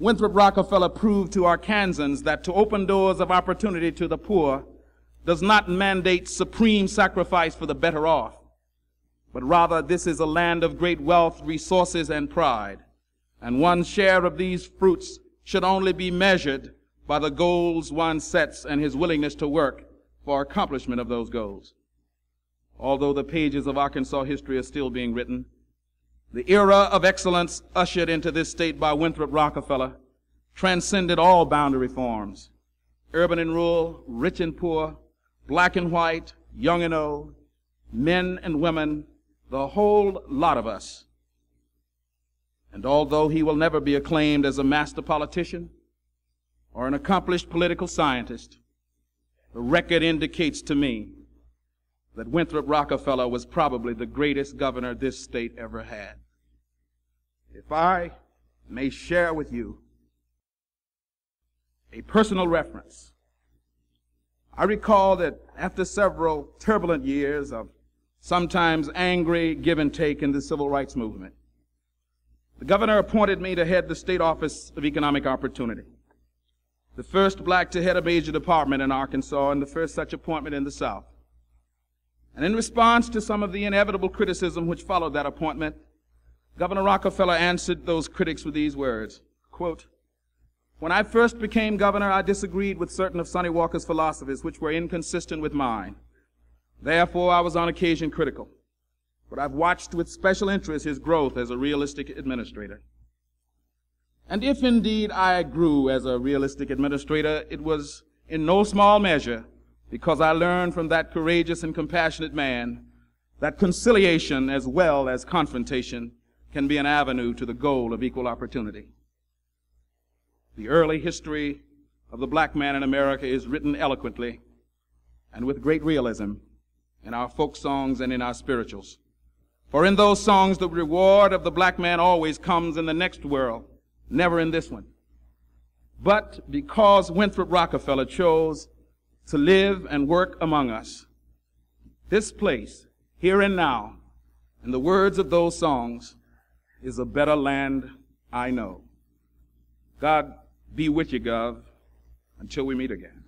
Winthrop Rockefeller proved to Arkansans that to open doors of opportunity to the poor does not mandate supreme sacrifice for the better off, but rather this is a land of great wealth, resources, and pride, and one's share of these fruits should only be measured by the goals one sets and his willingness to work for accomplishment of those goals. Although the pages of Arkansas history are still being written, the era of excellence ushered into this state by Winthrop Rockefeller transcended all boundary forms, urban and rural, rich and poor, black and white, young and old, men and women, the whole lot of us. And although he will never be acclaimed as a master politician or an accomplished political scientist, the record indicates to me that Winthrop Rockefeller was probably the greatest governor this state ever had. If I may share with you a personal reference, I recall that after several turbulent years of sometimes angry give and take in the civil rights movement, the governor appointed me to head the State Office of Economic Opportunity, the first black to head a major department in Arkansas and the first such appointment in the South. And in response to some of the inevitable criticism which followed that appointment, Governor Rockefeller answered those critics with these words, quote, "When I first became governor, I disagreed with certain of Sonny Walker's philosophies which were inconsistent with mine. Therefore, I was on occasion critical. But I've watched with special interest his growth as a realistic administrator. And if indeed I grew as a realistic administrator, it was in no small measure because I learned from that courageous and compassionate man that conciliation as well as confrontation can be an avenue to the goal of equal opportunity. The early history of the black man in America is written eloquently and with great realism in our folk songs and in our spirituals. For in those songs, the reward of the black man always comes in the next world, never in this one. But because Winthrop Rockefeller chose to live and work among us, this place, here and now, in the words of those songs, is a better land I know. God be with you, Gov, until we meet again.